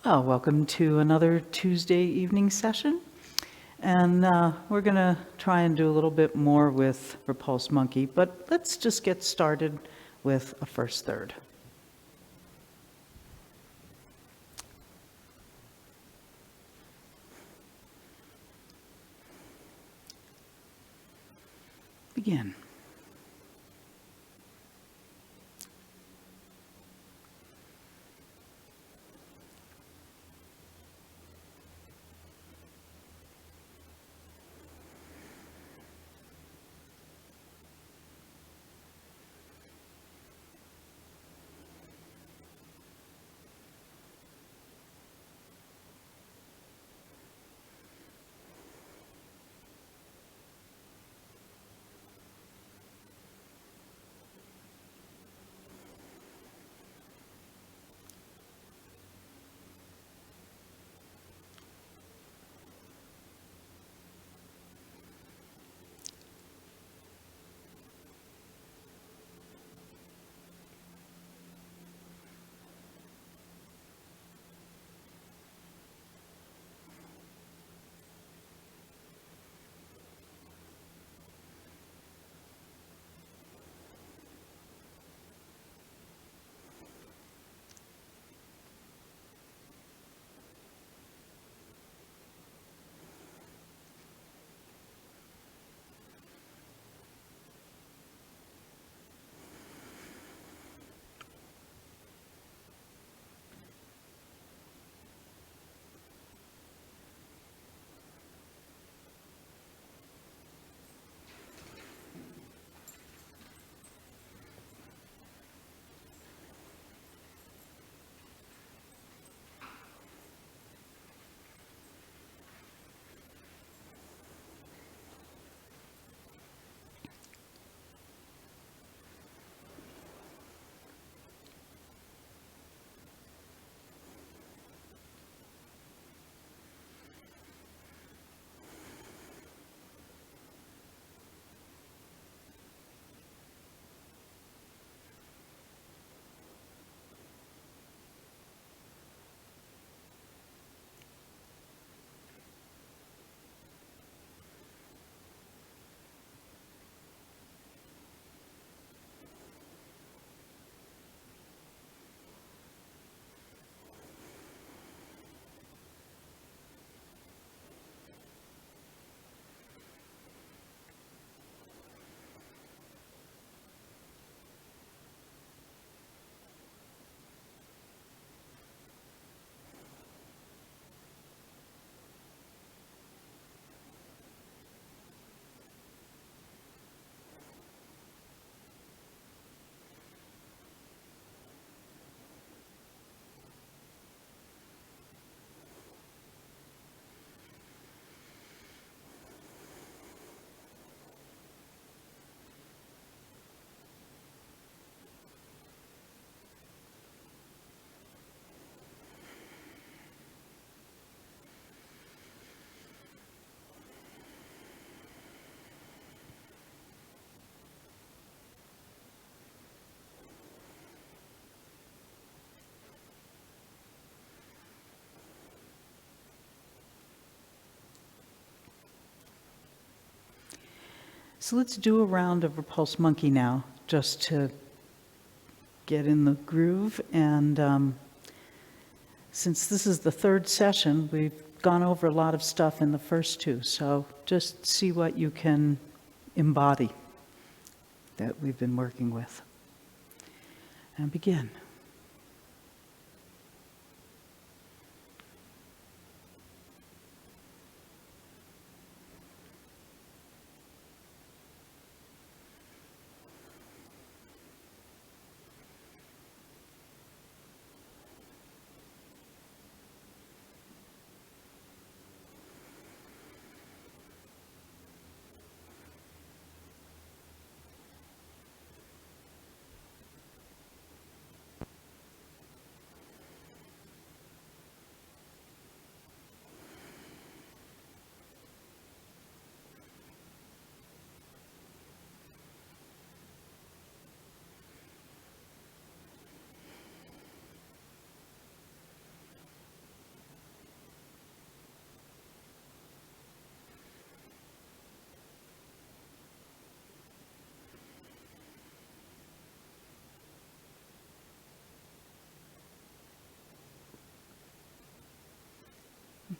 Welcome to another Tuesday evening session. And we're going to try and do a little bit more with Repulse Monkey, but let's just get started with a first third. Begin. So let's do a round of Repulse Monkey now, just to get in the groove. And since this is the third session, we've gone over a lot of stuff in the first two. So just see what you can embody that we've been working with. And begin.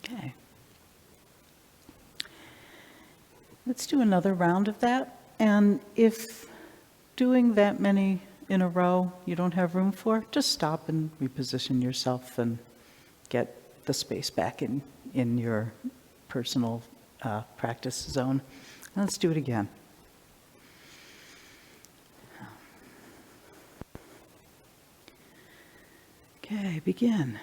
Okay. Let's do another round of that. And if doing that many in a row you don't have room for, just stop and reposition yourself and get the space back in your personal practice zone. And let's do it again. Okay, begin.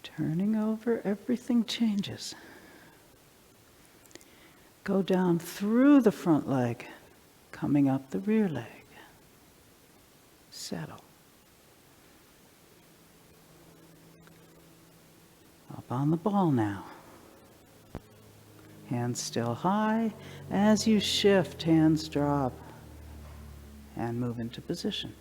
Turning over, everything changes. Go down through the front leg, coming up the rear leg. Settle. Up on the ball now. Hands still high. As you shift, hands drop and move into position.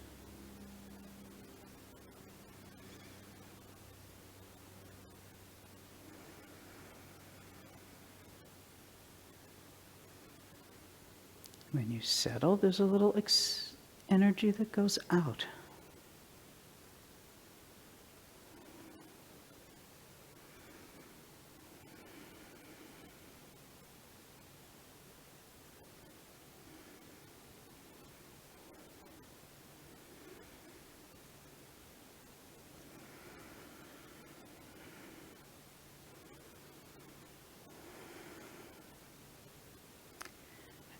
When you settle, there's a little energy that goes out.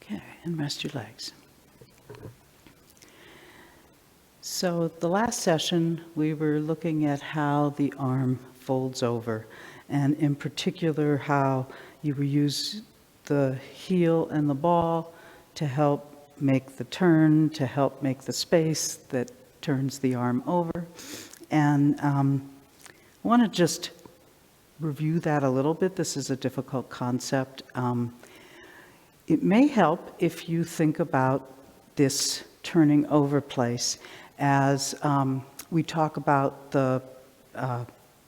Okay, and rest your legs. So the last session, we were looking at how the arm folds over, and in particular, how you will use the heel and the ball to help make the turn, to help make the space that turns the arm over. And I want to just review that a little bit. This is a difficult concept. It may help if you think about this turning over place as we talk about the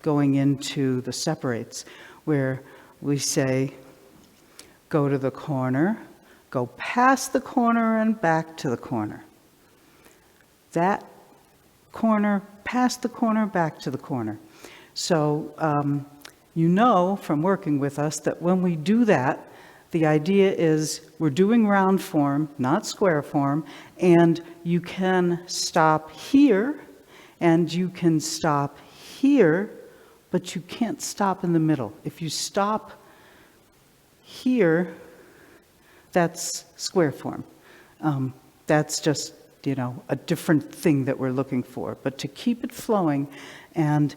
going into the separates, where we say, go to the corner, go past the corner and back to the corner. That corner, past the corner, back to the corner. So you know from working with us that when we do that, the idea is we're doing round form, not square form, and you can stop here and you can stop here, but you can't stop in the middle. If you stop here, that's square form. That's just, a different thing that we're looking for. But to keep it flowing and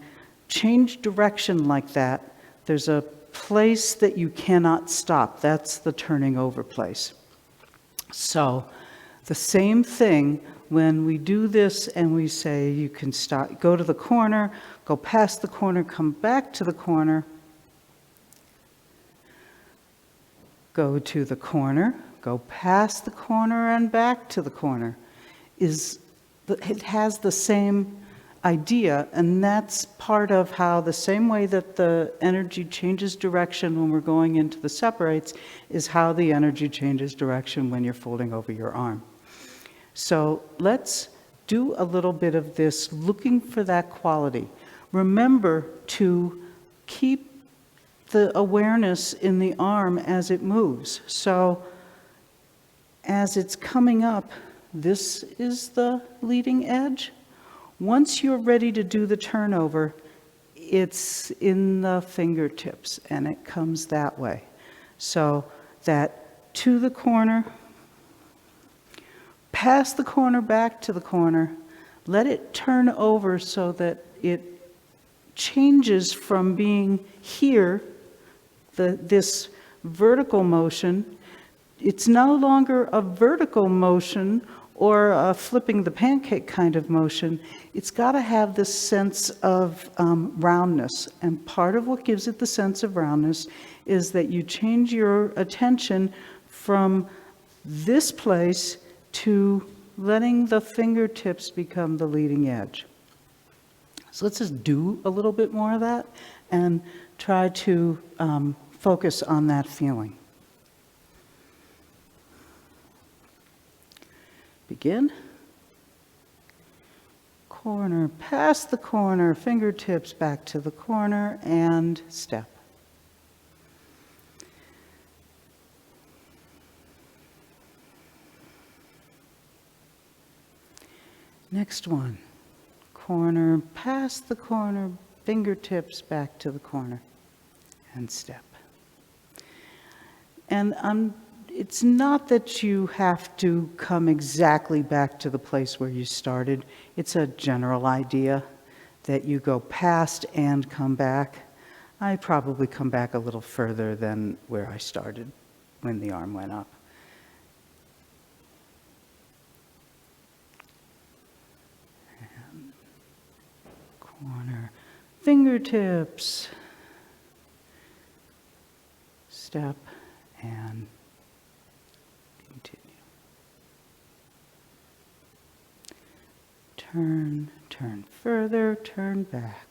change direction like that, there's a place that you cannot stop. That's the turning over place. So the same thing when we do this and we say you can stop, go to the corner, go past the corner, come back to the corner, go to the corner, go past the corner and back to the corner. It has the same idea, and that's part of how the same way that the energy changes direction when we're going into the separates is how the energy changes direction when you're folding over your arm. So let's do a little bit of this, looking for that quality. Remember to keep the awareness in the arm as it moves. So as it's coming up, this is the leading edge. Once you're ready to do the turnover, it's in the fingertips and it comes that way. So that to the corner, past the corner, back to the corner, let it turn over so that it changes from being here, this vertical motion. It's no longer a vertical motion or a flipping the pancake kind of motion. It's got to have this sense of roundness. And part of what gives it the sense of roundness is that you change your attention from this place to letting the fingertips become the leading edge. So let's just do a little bit more of that and try to focus on that feeling. corner, past the corner, fingertips back to the corner, and step. Next one, corner, past the corner, fingertips back to the corner, and step. And it's not that you have to come exactly back to the place where you started. It's a general idea that you go past and come back. I probably come back a little further than where I started when the arm went up. And corner, fingertips, step, and continue. Turn further, turn back.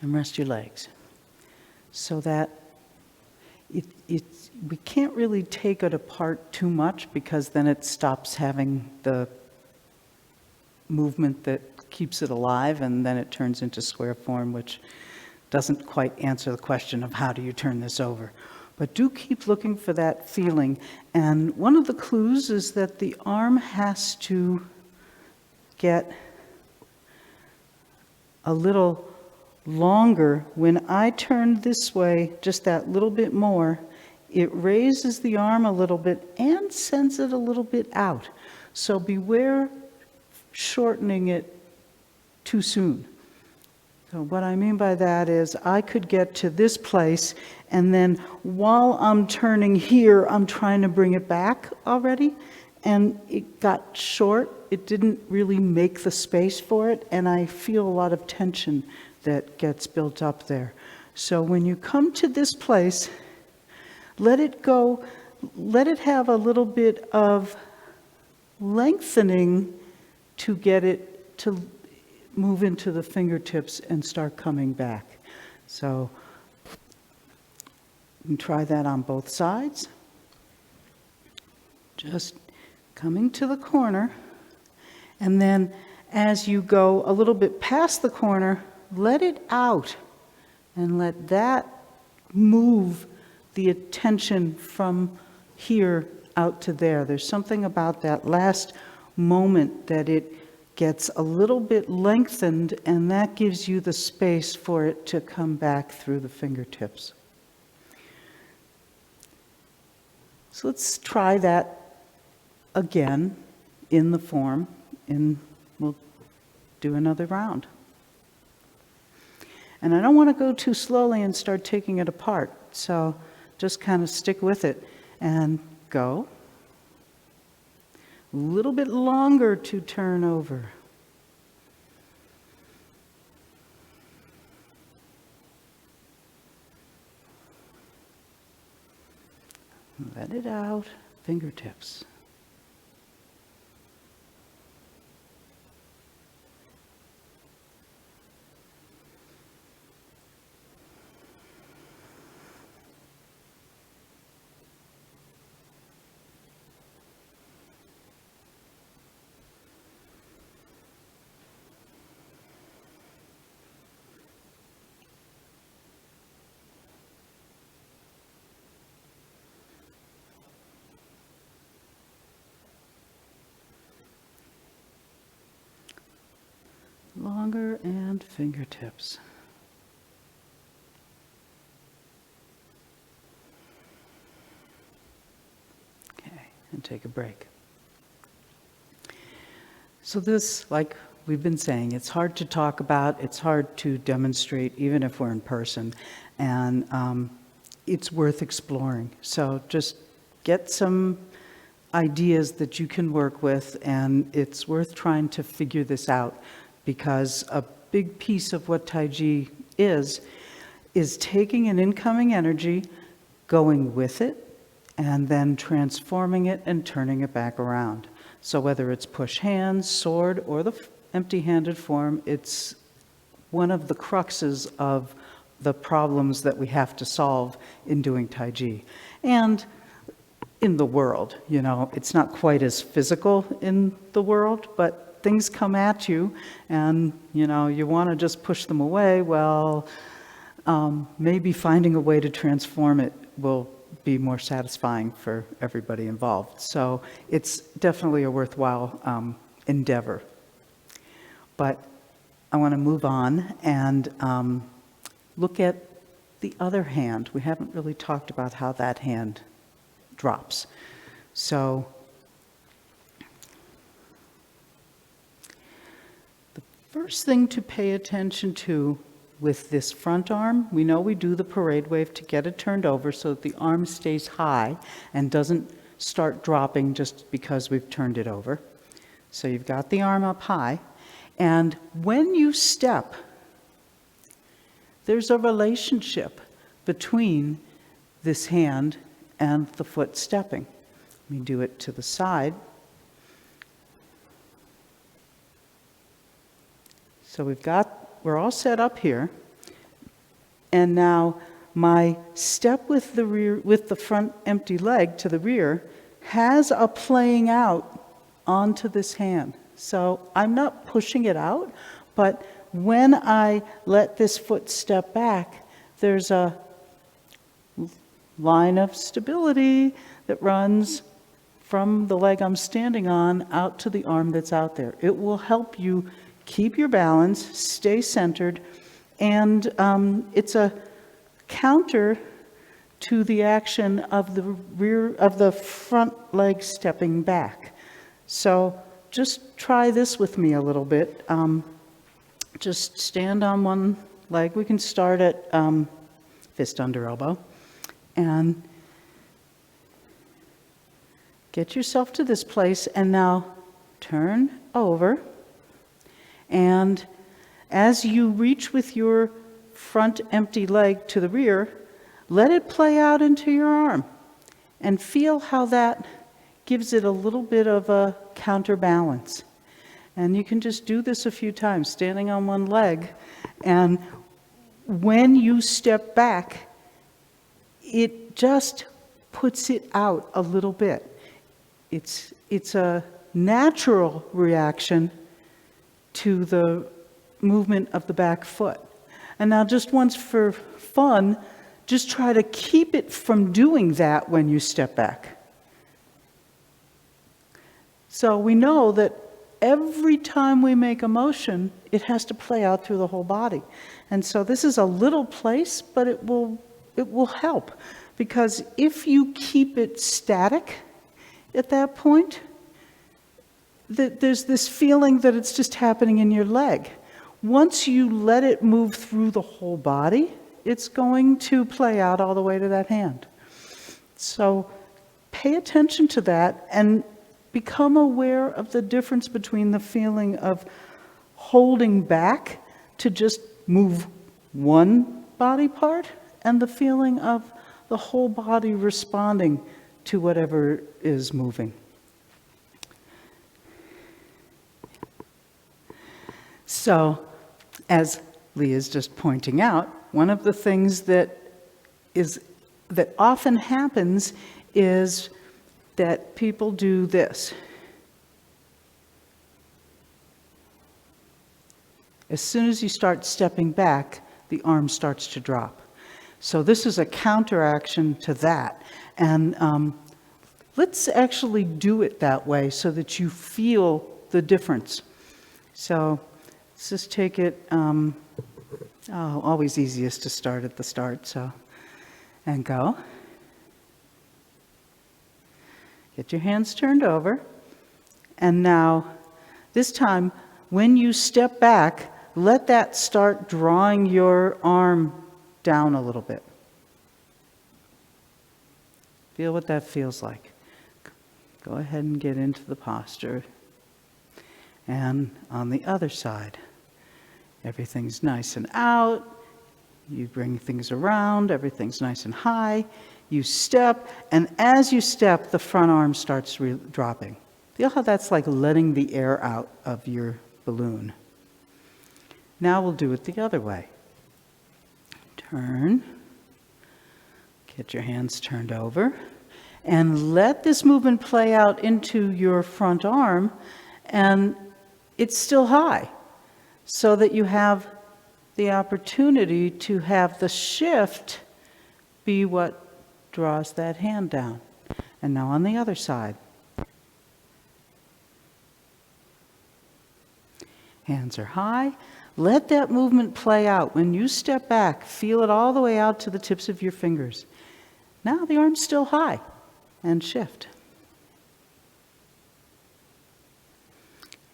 And rest your legs so that we can't really take it apart too much, because then it stops having the movement that keeps it alive, and then it turns into square form, which doesn't quite answer the question of how do you turn this over. But do keep looking for that feeling. And one of the clues is that the arm has to get a little longer. When I turn this way just that little bit more, it raises the arm a little bit and sends it a little bit out. So beware shortening it too soon. So what I mean by that is I could get to this place, and then while I'm turning here, I'm trying to bring it back already, and it got short. It didn't really make the space for it, and I feel a lot of tension that gets built up there. So when you come to this place, let it go, let it have a little bit of lengthening to get it to move into the fingertips and start coming back. So you can try that on both sides. Just coming to the corner, and then as you go a little bit past the corner, let it out and let that move the attention from here out to there. There's something about that last moment that it gets a little bit lengthened, and that gives you the space for it to come back through the fingertips. So let's try that again in the form, and we'll do another round. And I don't want to go too slowly and start taking it apart, so just kind of stick with it and go. A little bit longer to turn over. Let it out, fingertips. Longer and fingertips. Okay, and take a break. So this, like we've been saying, it's hard to talk about, it's hard to demonstrate, even if we're in person, and it's worth exploring. So just get some ideas that you can work with, and it's worth trying to figure this out. Because a big piece of what Tai Chi is taking an incoming energy, going with it, and then transforming it and turning it back around. So whether it's push hands, sword, or the empty-handed form, it's one of the cruxes of the problems that we have to solve in doing Tai Chi. And in the world, you know, it's not quite as physical in the world, but things come at you and, you know, you want to just push them away. Well, maybe finding a way to transform it will be more satisfying for everybody involved. So it's definitely a worthwhile endeavor. But I want to move on and look at the other hand. We haven't really talked about how that hand drops. So the first thing to pay attention to with this front arm, we know we do the parade wave to get it turned over so that the arm stays high and doesn't start dropping just because we've turned it over. So you've got the arm up high, and when you step, there's a relationship between this hand and the foot stepping. Let me do it to the side. So we're all set up here. And now my step with the front empty leg to the rear has a playing out onto this hand. So I'm not pushing it out, but when I let this foot step back, there's a line of stability that runs from the leg I'm standing on out to the arm that's out there. It will help you keep your balance, stay centered, and it's a counter to the action of the front leg stepping back. So just try this with me a little bit. Just stand on one leg. We can start at fist under elbow. And get yourself to this place, and now turn over. And as you reach with your front empty leg to the rear, let it play out into your arm. And feel how that gives it a little bit of a counterbalance. And you can just do this a few times, standing on one leg. And when you step back, it just puts it out a little bit. It's a natural reaction to the movement of the back foot. And now just once for fun, just try to keep it from doing that when you step back. So we know that every time we make a motion, it has to play out through the whole body. And so this is a little place, but it will help. Because if you keep it static at that point, there's this feeling that it's just happening in your leg. Once you let it move through the whole body, it's going to play out all the way to that hand. So pay attention to that and become aware of the difference between the feeling of holding back to just move one body part and the feeling of the whole body responding to whatever is moving. So, as Lee is just pointing out, one of the things that often happens is that people do this. As soon as you start stepping back, the arm starts to drop. So this is a counteraction to that. And let's actually do it that way so that you feel the difference. So let's just take it, always easiest to start at the start, so, and go. Get your hands turned over. And now, this time, when you step back, let that start drawing your arm down a little bit. Feel what that feels like. Go ahead and get into the posture. And on the other side, everything's nice and out. You bring things around, everything's nice and high. You step, and as you step, the front arm starts dropping. Feel how that's like letting the air out of your balloon. Now we'll do it the other way. Turn. Get your hands turned over. And let this movement play out into your front arm, and it's still high, so that you have the opportunity to have the shift be what draws that hand down. And now on the other side. Hands are high. Let that movement play out. When you step back, feel it all the way out to the tips of your fingers. Now the arm's still high, and shift.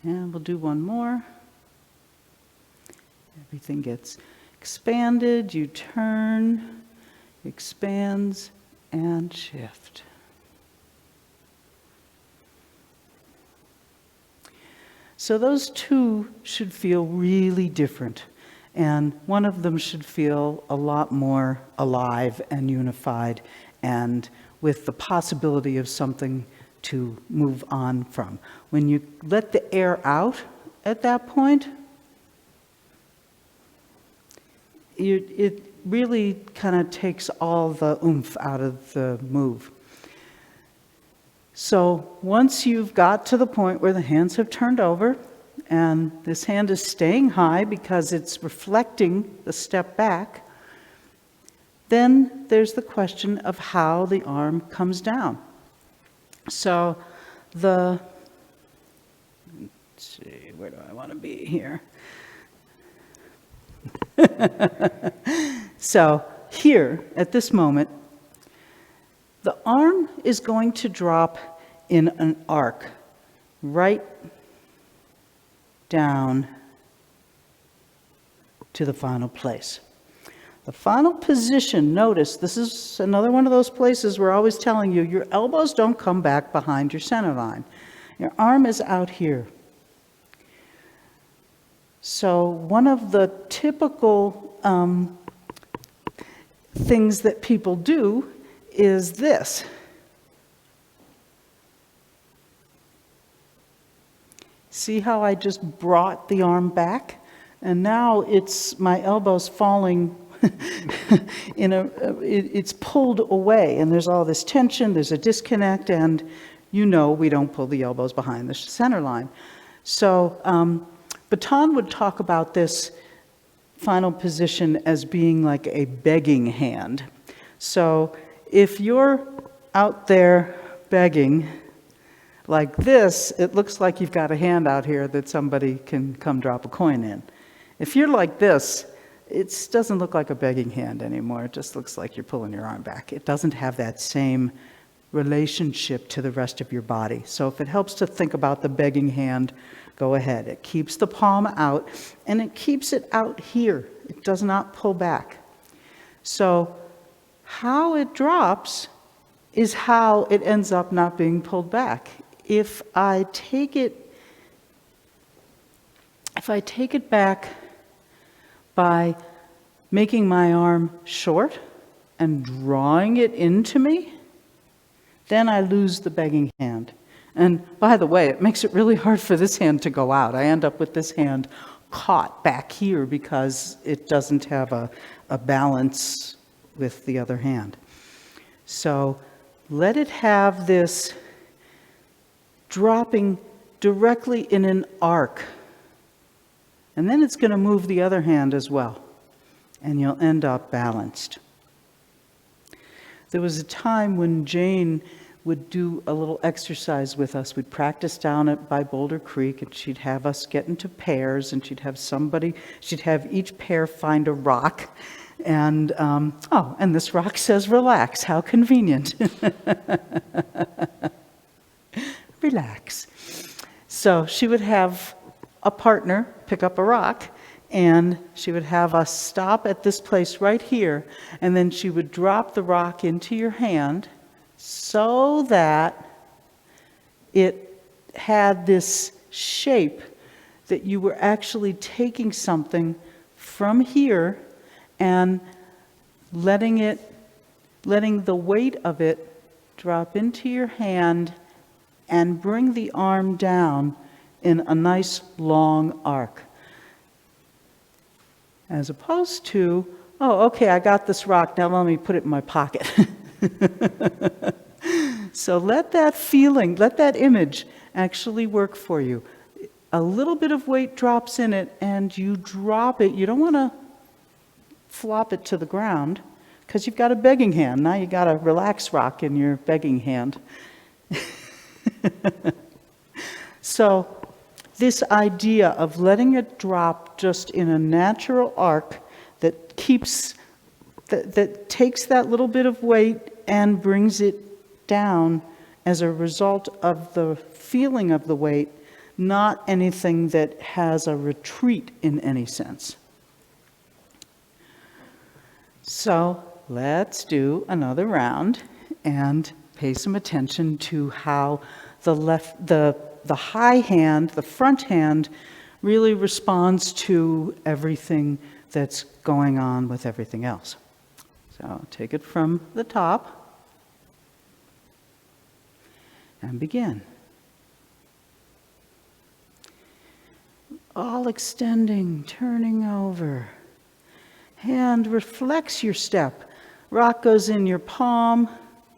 And we'll do one more. Everything gets expanded, you turn, expands, and shift. So those two should feel really different, and one of them should feel a lot more alive and unified, and with the possibility of something to move on from. When you let the air out at that point, it really kind of takes all the oomph out of the move. So once you've got to the point where the hands have turned over, and this hand is staying high because it's reflecting the step back, then there's the question of how the arm comes down. So let's see, where do I want to be here? So here, at this moment, the arm is going to drop in an arc right down to the final place. The final position, notice, this is another one of those places we're always telling you, your elbows don't come back behind your center line. Your arm is out here. So one of the typical things that people do is this. See how I just brought the arm back? And now my elbow's falling it's pulled away, and there's all this tension, there's a disconnect, and we don't pull the elbows behind the center line. So Baton would talk about this final position as being like a begging hand. So if you're out there begging like this, it looks like you've got a hand out here that somebody can come drop a coin in. If you're like this, it doesn't look like a begging hand anymore. It just looks like you're pulling your arm back. It doesn't have that same relationship to the rest of your body. So if it helps to think about the begging hand, go ahead. It keeps the palm out, and it keeps it out here. It does not pull back. So how it drops is how it ends up not being pulled back. If I take it back by making my arm short and drawing it into me, then I lose the begging hand. And by the way, it makes it really hard for this hand to go out. I end up with this hand caught back here because it doesn't have a balance with the other hand. So let it have this dropping directly in an arc. And then it's going to move the other hand as well. And you'll end up balanced. There was a time when Jane would do a little exercise with us. We'd practice down by Boulder Creek, and she'd have us get into pairs, and she'd have each pair find a rock. And, and this rock says relax. How convenient. Relax. So she would have a partner pick up a rock, and she would have us stop at this place right here, and then she would drop the rock into your hand so that it had this shape that you were actually taking something from here and letting the weight of it drop into your hand and bring the arm down in a nice long arc. As opposed to oh, okay, I got this rock, now let me put it in my pocket. So let that feeling, let that image actually work for you. A little bit of weight drops in it and you drop it. You don't want to flop it to the ground because you've got a begging hand. Now you got a relax rock in your begging hand. So this idea of letting it drop just in a natural arc that takes that little bit of weight and brings it down as a result of the feeling of the weight, not anything that has a retreat in any sense. So let's do another round and pay some attention to how the high hand, the front hand, really responds to everything that's going on with everything else. So take it from the top and begin. All extending, turning over. Hand reflects your step. Rock goes in your palm,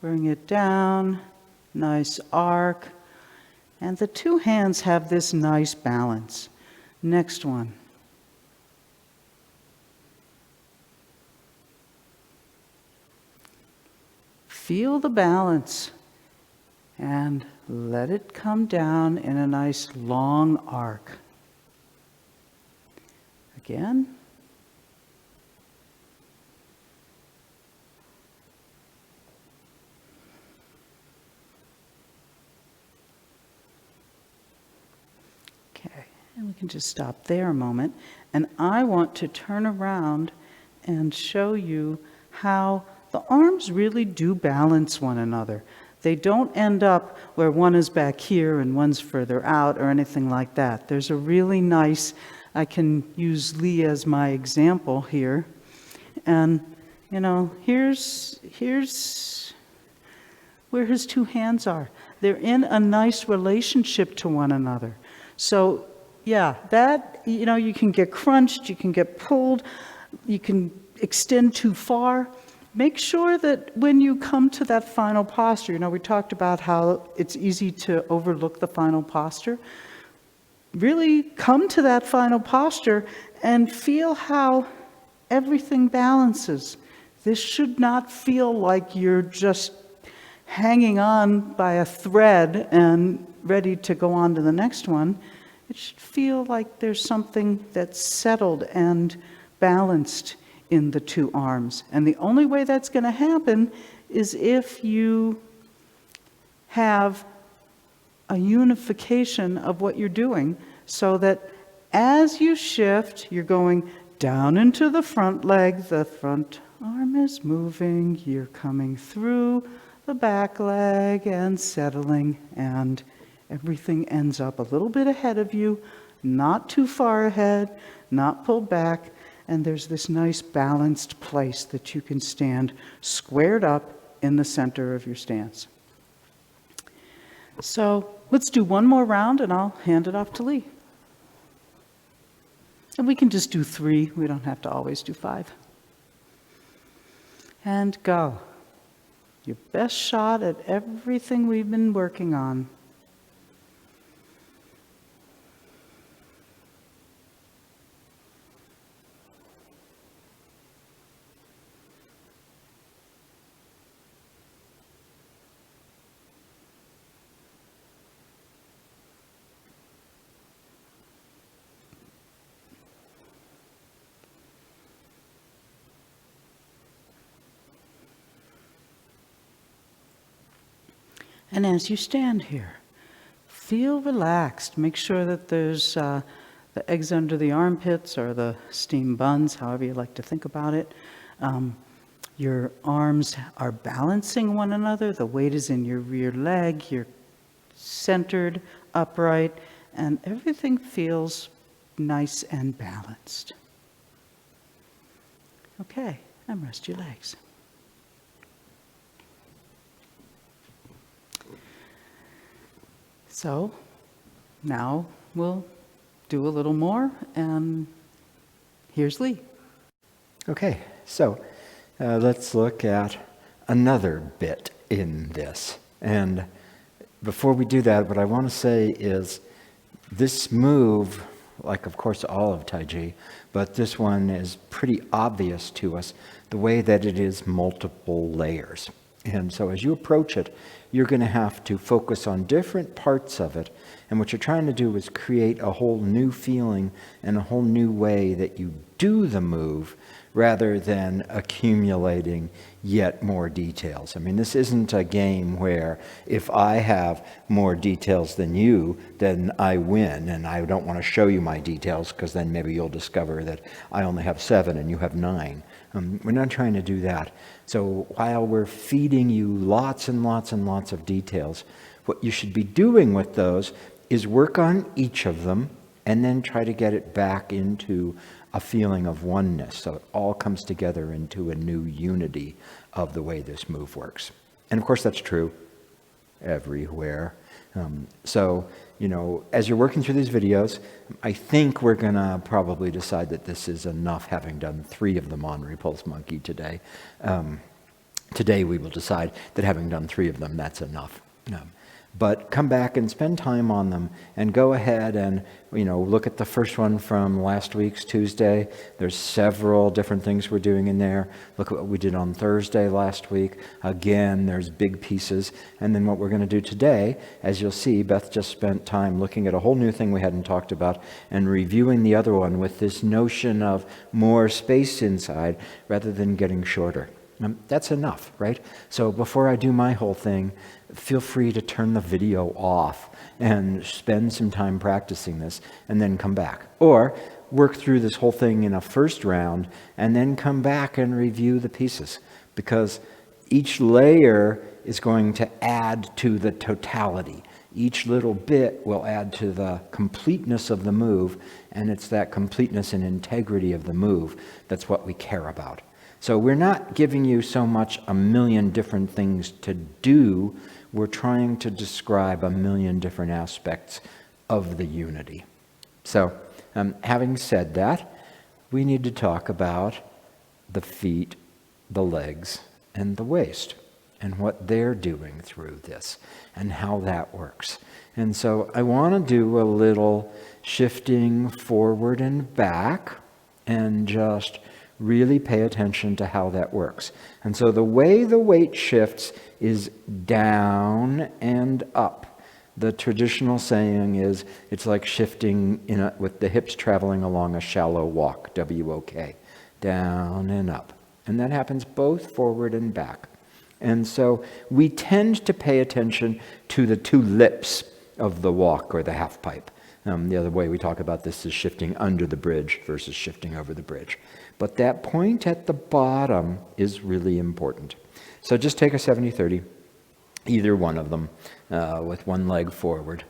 bring it down, nice arc. And the two hands have this nice balance. Next one. Feel the balance and let it come down in a nice long arc. Again. Okay, and we can just stop there a moment. And I want to turn around and show you how the arms really do balance one another. They don't end up where one is back here and one's further out or anything like that. There's a really nice, I can use Lee as my example here. And, you know, here's where his two hands are. They're in a nice relationship to one another. So, yeah, that, you know, you can get crunched, you can get pulled, you can extend too far. Make sure that when you come to that final posture, you know, we talked about how it's easy to overlook the final posture. Really come to that final posture and feel how everything balances. This should not feel like you're just hanging on by a thread and ready to go on to the next one. It should feel like there's something that's settled and balanced in the two arms. And the only way that's going to happen is if you have a unification of what you're doing, so that as you shift, you're going down into the front leg, the front arm is moving, you're coming through the back leg and settling, and everything ends up a little bit ahead of you, not too far ahead, not pulled back, and there's this nice balanced place that you can stand squared up in the center of your stance. So let's do one more round and I'll hand it off to Lee. And we can just do 3, we don't have to always do 5. And go. Your best shot at everything we've been working on. And as you stand here, feel relaxed. Make sure that there's the eggs under the armpits or the steam buns, however you like to think about it. Your arms are balancing one another. The weight is in your rear leg. You're centered, upright, and everything feels nice and balanced. Okay, and rest your legs. So now we'll do a little more, and here's Lee. Okay, So let's look at another bit in this. And before we do that, what I want to say is this move, like of course all of Taiji, but this one is pretty obvious to us, the way that it is multiple layers. And so as you approach it, you're going to have to focus on different parts of it. And what you're trying to do is create a whole new feeling and a whole new way that you do the move, rather than accumulating yet more details. I mean, this isn't a game where if I have more details than you, then I win, and I don't want to show you my details because then maybe you'll discover that I only have 7 and you have 9. We're not trying to do that. So while we're feeding you lots and lots and lots of details, what you should be doing with those is work on each of them and then try to get it back into a feeling of oneness, so it all comes together into a new unity of the way this move works. And of course that's true everywhere. So, as you're working through these videos, I think we're gonna probably decide that this is enough, having done 3 of them on Repulse Monkey today. Today we will decide that having done 3 of them, that's enough. But come back and spend time on them, and go ahead and look at the first one from last week's Tuesday. There's several different things we're doing in there. Look at what we did on Thursday last week. Again, there's big pieces. And then what we're going to do today, as you'll see, Beth just spent time looking at a whole new thing we hadn't talked about and reviewing the other one with this notion of more space inside rather than getting shorter. That's enough, right? So before I do my whole thing, feel free to turn the video off and spend some time practicing this and then come back. Or work through this whole thing in a first round and then come back and review the pieces, because each layer is going to add to the totality. Each little bit will add to the completeness of the move, and it's that completeness and integrity of the move that's what we care about. So we're not giving you so much a million different things to do. We're trying to describe a million different aspects of the unity. So having said that, we need to talk about the feet, the legs, and the waist, and what they're doing through this, and how that works. And so I want to do a little shifting forward and back, and just really pay attention to how that works. And so the way the weight shifts is down and up. The traditional saying is it's like shifting with the hips traveling along a shallow walk, W-O-K, down and up. And that happens both forward and back. And so we tend to pay attention to the 2 lips of the walk or the half pipe. The other way we talk about this is shifting under the bridge versus shifting over the bridge. But that point at the bottom is really important. So just take a 70-30, either one of them, with one leg forward.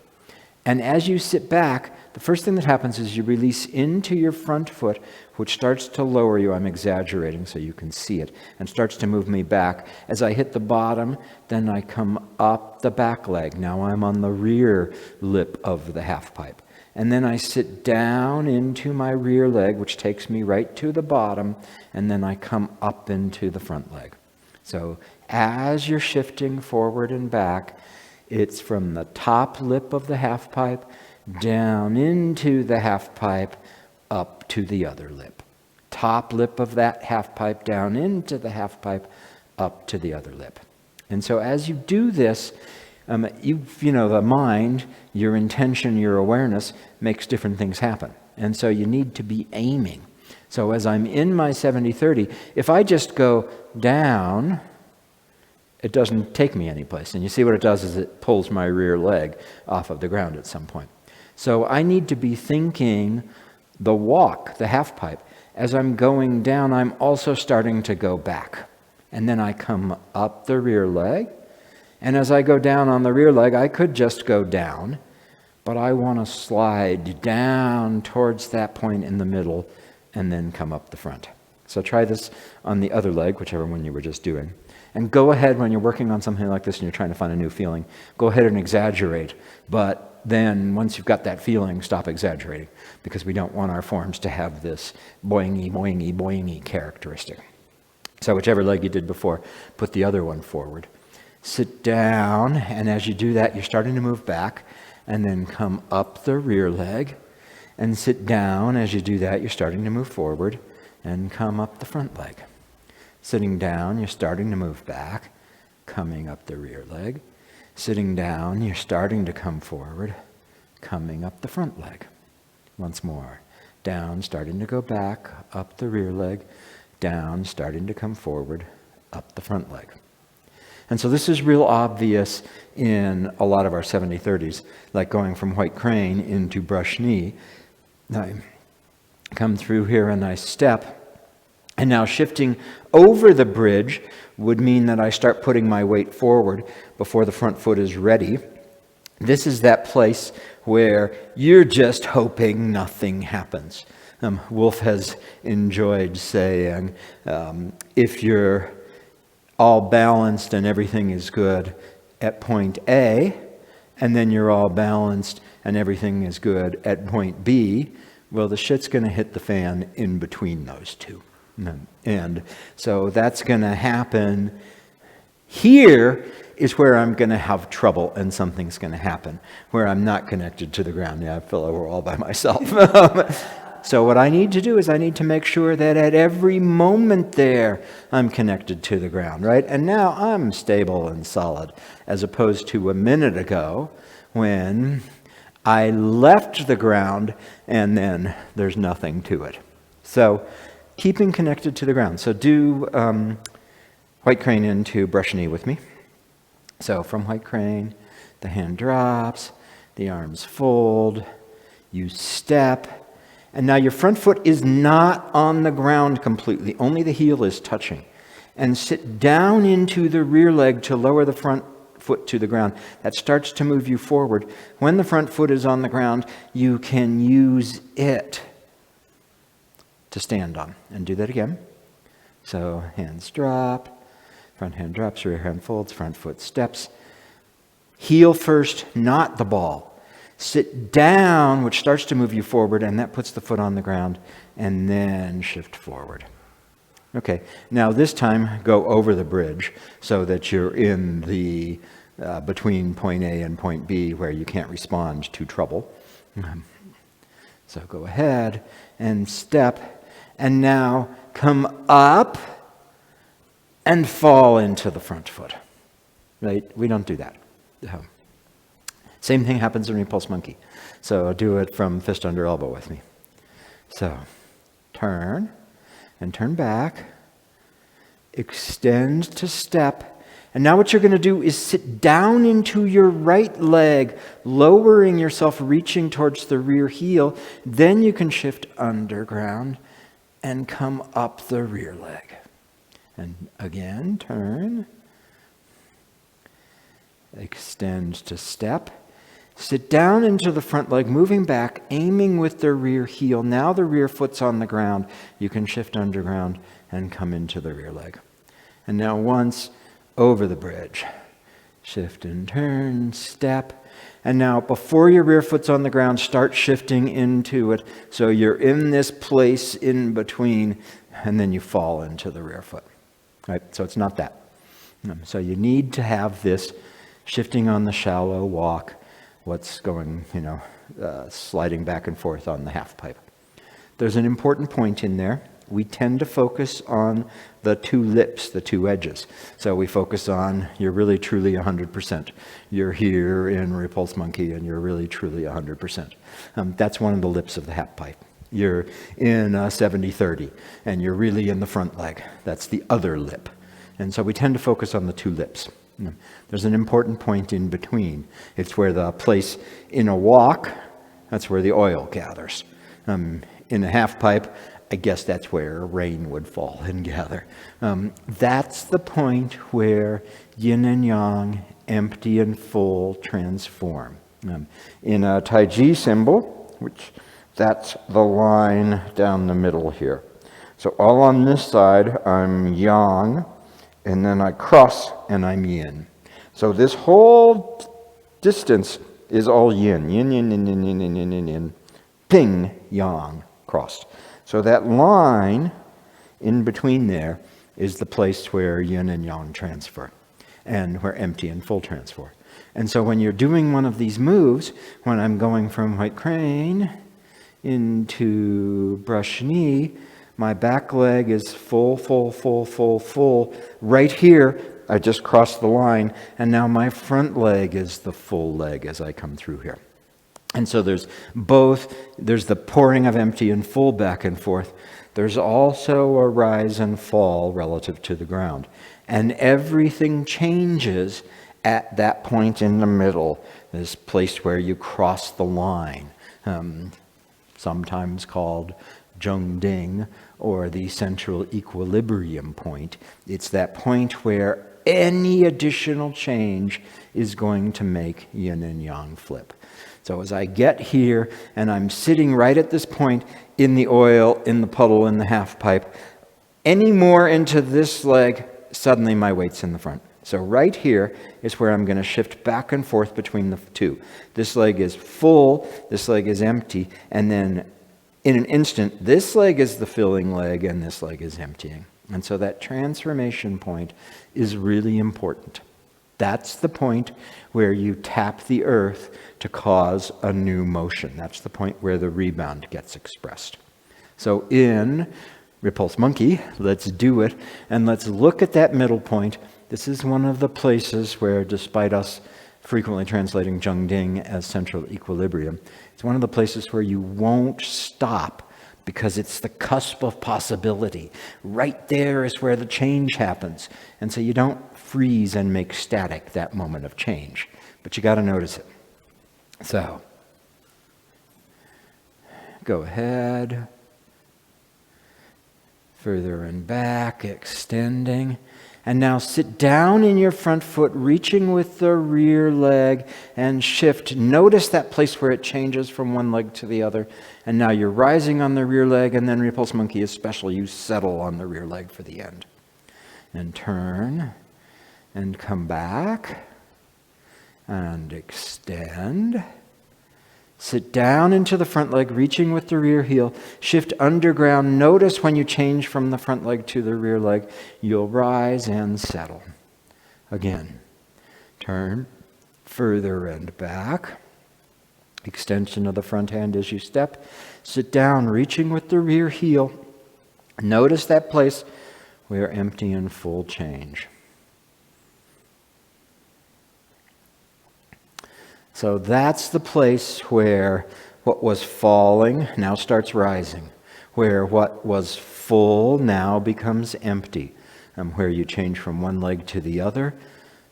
And as you sit back, the first thing that happens is you release into your front foot, which starts to lower you. I'm exaggerating so you can see it, and starts to move me back. As I hit the bottom, then I come up the back leg. Now I'm on the rear lip of the half pipe. And then I sit down into my rear leg, which takes me right to the bottom, and then I come up into the front leg. So as you're shifting forward and back, it's from the top lip of the half pipe down into the half pipe up to the other lip. Top lip of that half pipe down into the half pipe up to the other lip. And so as you do this, the mind, your intention, your awareness makes different things happen. And so you need to be aiming. So as I'm in my 70-30, if I just go down, it doesn't take me anyplace. And you see what it does is it pulls my rear leg off of the ground at some point. So I need to be thinking the walk, the half pipe. As I'm going down, I'm also starting to go back. And then I come up the rear leg. And as I go down on the rear leg, I could just go down, but I want to slide down towards that point in the middle and then come up the front. So try this on the other leg, whichever one you were just doing. And go ahead when you're working on something like this and you're trying to find a new feeling, go ahead and exaggerate. But then once you've got that feeling, stop exaggerating, because we don't want our forms to have this boingy, boingy, boingy characteristic. So whichever leg you did before, put the other one forward. Sit down, and as you do that, you're starting to move back, and then come up the rear leg, and sit down. As you do that, you're starting to move forward, and come up the front leg. Sitting down, you're starting to move back, coming up the rear leg. Sitting down, you're starting to come forward, coming up the front leg. Once more. Down, starting to go back, up the rear leg. Down, starting to come forward, up the front leg. And so this is real obvious in a lot of our 70-30s, like going from white crane into brush knee. I come through here and I step, and now shifting over the bridge would mean that I start putting my weight forward before the front foot is ready. This is that place where you're just hoping nothing happens. Wolf has enjoyed saying, if you're all balanced and everything is good at point A, and then you're all balanced and everything is good at point B, well, the shit's going to hit the fan in between those two. And so that's going to happen. Here is where I'm going to have trouble and something's going to happen, where I'm not connected to the ground. Yeah, I feel like we're all by myself. So what I need to do is I need to make sure that at every moment there, I'm connected to the ground, right? And now I'm stable and solid, as opposed to a minute ago when I left the ground and then there's nothing to it. So keeping connected to the ground. So do white crane into brush knee with me. So from white crane, the hand drops, the arms fold, you step, and now your front foot is not on the ground completely, only the heel is touching. And sit down into the rear leg to lower the front foot to the ground. That starts to move you forward. When the front foot is on the ground, you can use it to stand on. And do that again. So hands drop, front hand drops, rear hand folds, front foot steps. Heel first, not the ball. Sit down, which starts to move you forward, and that puts the foot on the ground, and then shift forward. Okay, now this time go over the bridge so that you're in the between point A and point B where you can't respond to trouble. So go ahead and step, and now come up and fall into the front foot. Right? We don't do that. Same thing happens in Repulse Monkey. So do it from fist under elbow with me. So turn and turn back. Extend to step. And now what you're going to do is sit down into your right leg, lowering yourself, reaching towards the rear heel. Then you can shift underground and come up the rear leg. And again, turn. Extend to step. Sit down into the front leg, moving back, aiming with the rear heel. Now the rear foot's on the ground. You can shift underground and come into the rear leg. And now once over the bridge. Shift and turn, step. And now before your rear foot's on the ground, start shifting into it. So you're in this place in between, and then you fall into the rear foot. Right? So it's not that. So you need to have this shifting on the shallow walk, what's going, sliding back and forth on the half pipe. There's an important point in there. We tend to focus on the two lips, the two edges. So we focus on, you're really truly 100%. You're here in Repulse Monkey and you're really truly 100%. That's one of the lips of the half pipe. You're in 70-30 and you're really in the front leg. That's the other lip. And so we tend to focus on the two lips. There's an important point in between. It's where the place in a walk, that's where the oil gathers. In a half pipe, I guess that's where rain would fall and gather. That's the point where yin and yang, empty and full, transform. In a Tai Chi symbol, which that's the line down the middle here. So all on this side, I'm yang, and then I cross and I'm yin. So this whole distance is all yin. Yin, yin, yin, yin, yin, yin, yin, yin, yin. Ping, yang, crossed. So that line in between there is the place where yin and yang transfer, and where empty and full transfer. And so when you're doing one of these moves, when I'm going from white crane into brush knee, my back leg is full, full, full, full, full. Right here, I just crossed the line, and now my front leg is the full leg as I come through here. And so there's the pouring of empty and full back and forth. There's also a rise and fall relative to the ground. And everything changes at that point in the middle, this place where you cross the line, sometimes called Zhengding, or the central equilibrium point. It's that point where any additional change is going to make yin and yang flip. So as I get here, and I'm sitting right at this point in the oil, in the puddle, in the half pipe, any more into this leg, suddenly my weight's in the front. So right here is where I'm going to shift back and forth between the two. This leg is full, this leg is empty, and then in an instant, this leg is the filling leg and this leg is emptying. And so that transformation point is really important. That's the point where you tap the earth to cause a new motion. That's the point where the rebound gets expressed. So in Repulse Monkey, let's do it, and let's look at that middle point. This is one of the places where, despite us frequently translating Zhengding as central equilibrium, it's one of the places where you won't stop because it's the cusp of possibility. Right there is where the change happens. And so you don't freeze and make static that moment of change, but you got to notice it. So, go ahead, further and back, extending. And now sit down in your front foot, reaching with the rear leg, and shift. Notice that place where it changes from one leg to the other. And now you're rising on the rear leg, and then Repulse Monkey especially, you settle on the rear leg for the end. And turn, and come back, and extend. Sit down into the front leg, reaching with the rear heel. Shift underground. Notice when you change from the front leg to the rear leg, you'll rise and settle. Again, turn further and back. Extension of the front hand as you step. Sit down, reaching with the rear heel. Notice that place where empty and full change. So that's the place where what was falling now starts rising, where what was full now becomes empty, where you change from one leg to the other.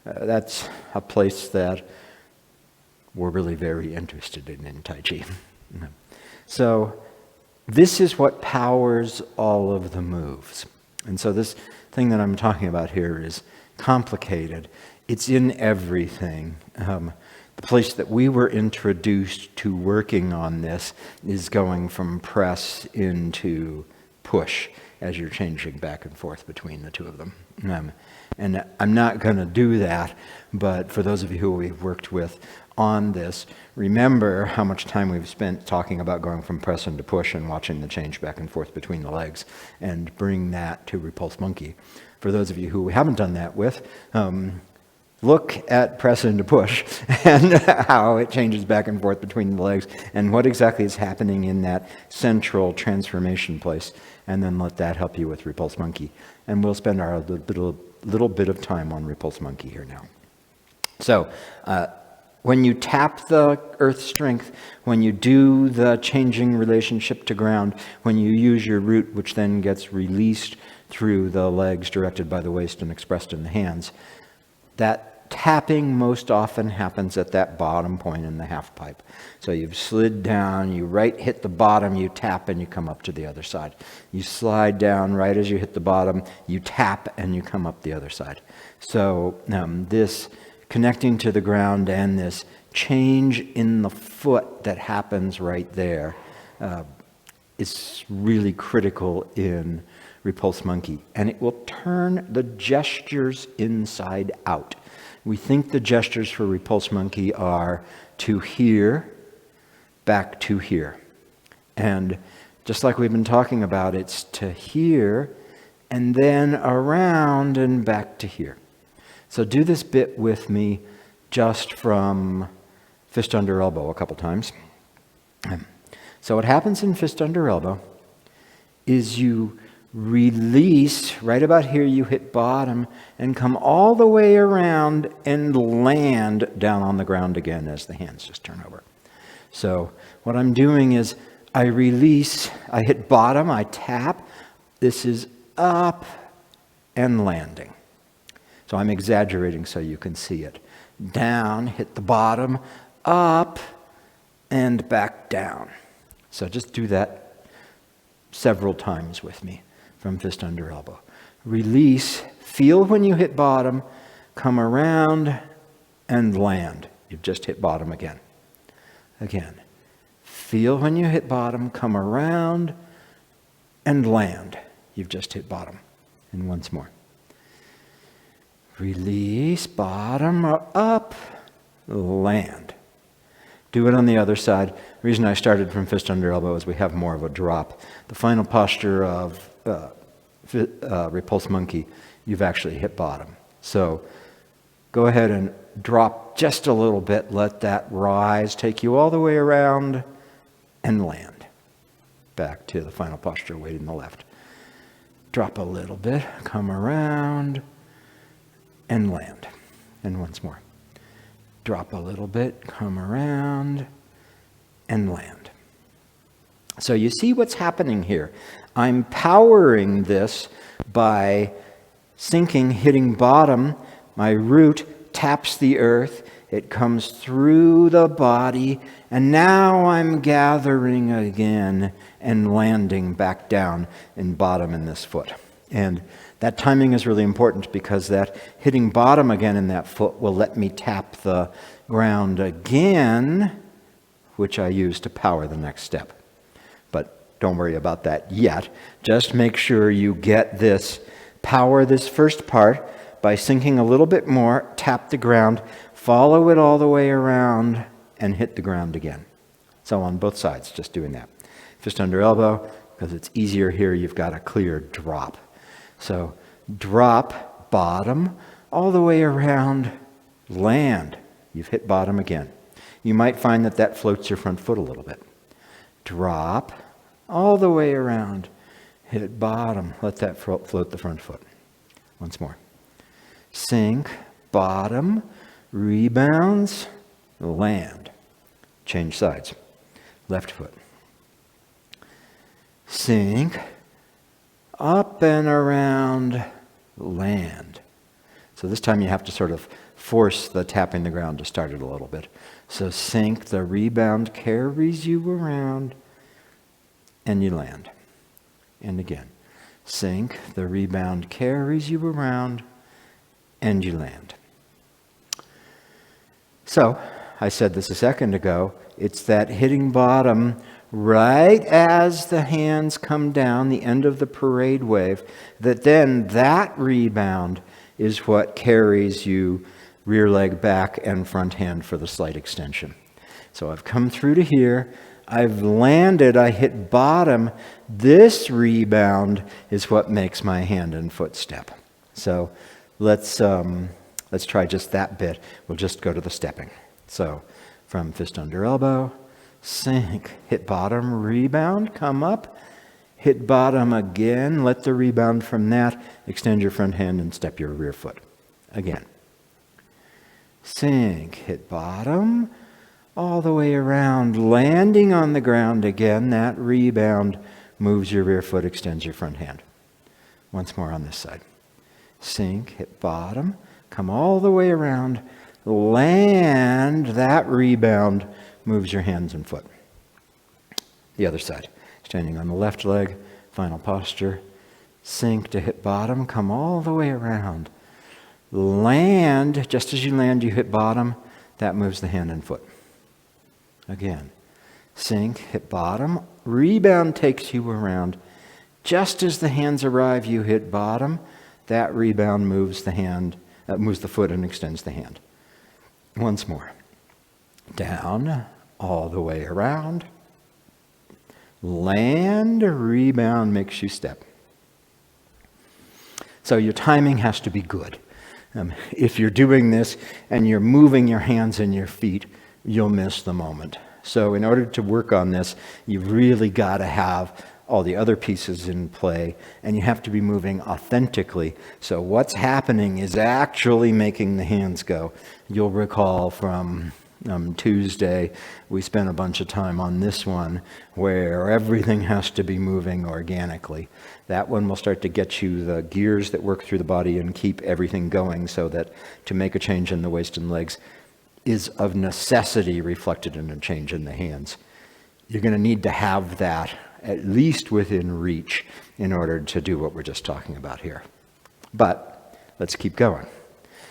That's a place that we're really very interested in Tai Chi. So this is what powers all of the moves. And so this thing that I'm talking about here is complicated. It's in everything. The place that we were introduced to working on this is going from press into push as you're changing back and forth between the two of them. And I'm not going to do that, but for those of you who we've worked with on this, remember how much time we've spent talking about going from press into push and watching the change back and forth between the legs, and bring that to Repulse Monkey. For those of you who we haven't done that with, look at press into push and how it changes back and forth between the legs and what exactly is happening in that central transformation place, and then let that help you with Repulse Monkey. And we'll spend our little bit of time on Repulse Monkey here now. So, when you tap the earth strength, when you do the changing relationship to ground, when you use your root, which then gets released through the legs directed by the waist and expressed in the hands, that tapping most often happens at that bottom point in the half pipe. So you've slid down, you hit the bottom, you tap, and you come up to the other side. You slide down right as you hit the bottom, you tap, and you come up the other side. So this connecting to the ground and this change in the foot that happens right there is really critical in Repulse Monkey. And it will turn the gestures inside out. We think the gestures for Repulse Monkey are to here, back to here. And just like we've been talking about, it's to here and then around and back to here. So do this bit with me just from fist under elbow a couple times. So what happens in fist under elbow is you release, right about here you hit bottom and come all the way around and land down on the ground again as the hands just turn over. So what I'm doing is I release, I hit bottom, I tap, this is up and landing. So I'm exaggerating so you can see it. Down, hit the bottom, up, and back down. So just do that several times with me from fist under elbow. Release, feel when you hit bottom, come around and land. You've just hit bottom again. Again. Feel when you hit bottom, come around and land. You've just hit bottom. And once more. Release, bottom, up, land. Do it on the other side. The reason I started from fist under elbow is we have more of a drop. The final posture of Repulse Monkey, you've actually hit bottom. So go ahead and drop just a little bit. Let that rise, take you all the way around and land. Back to the final posture, weight in the left. Drop a little bit, come around and land. And once more. Drop a little bit, come around, and land. So you see what's happening here. I'm powering this by sinking, hitting bottom. My root taps the earth. It comes through the body. And now I'm gathering again and landing back down in bottom in this foot. And that timing is really important because that hitting bottom again in that foot will let me tap the ground again, which I use to power the next step. But don't worry about that yet. Just make sure you get this, power this first part by sinking a little bit more, tap the ground, follow it all the way around, and hit the ground again. So on both sides, just doing that. Fist under elbow, because it's easier here, you've got a clear drop. So drop, bottom, all the way around, land. You've hit bottom again. You might find that that floats your front foot a little bit. Drop, all the way around, hit bottom. Let that float the front foot. Once more. Sink, bottom, rebounds, land. Change sides. Left foot. Sink, up and around, land. So this time you have to sort of force the tapping the ground to start it a little bit. So sink, the rebound carries you around, and you land. And again. Sink, the rebound carries you around, and you land. So, I said this a second ago, it's that hitting bottom right as the hands come down, the end of the parade wave, that then that rebound is what carries you rear leg back and front hand for the slight extension. So I've come through to here, I've landed, I hit bottom. This rebound is what makes my hand and foot step. So let's try just that bit. We'll just go to the stepping. So from fist under elbow, sink, hit bottom, rebound, come up, hit bottom again, let the rebound from that, extend your front hand and step your rear foot. Again. Sink, hit bottom, all the way around, landing on the ground again, that rebound moves your rear foot, extends your front hand. Once more on this side. Sink, hit bottom, come all the way around, land, that rebound moves your hands and foot. The other side. Standing on the left leg, final posture. Sink to hit bottom, come all the way around. Land, just as you land, you hit bottom. That moves the hand and foot. Again. Sink, hit bottom. Rebound takes you around. Just as the hands arrive, you hit bottom. That rebound moves the hand, moves the foot and extends the hand. Once more. Down, all the way around. Land, rebound makes you step. So your timing has to be good. If you're doing this and you're moving your hands and your feet, you'll miss the moment. So in order to work on this, you've really got to have all the other pieces in play, and you have to be moving authentically. So what's happening is actually making the hands go. You'll recall from Tuesday, we spent a bunch of time on this one where everything has to be moving organically. That one will start to get you the gears that work through the body and keep everything going, so that to make a change in the waist and legs is of necessity reflected in a change in the hands. You're going to need to have that at least within reach in order to do what we're just talking about here. But let's keep going.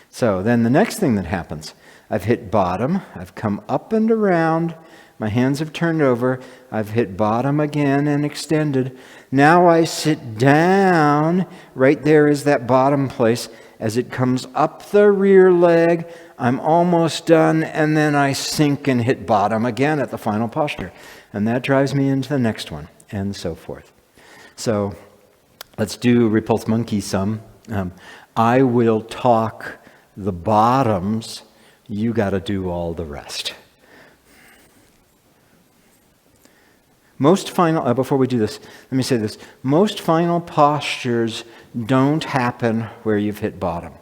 So then the next thing that happens, I've hit bottom, I've come up and around, my hands have turned over, I've hit bottom again and extended. Now I sit down, right there is that bottom place. As it comes up the rear leg, I'm almost done, and then I sink and hit bottom again at the final posture. And that drives me into the next one, and so forth. So let's do Repulse Monkey some. I will talk the bottoms. You got to do all the rest. Most final, before we do this, let me say this. Most final postures don't happen where you've hit bottom.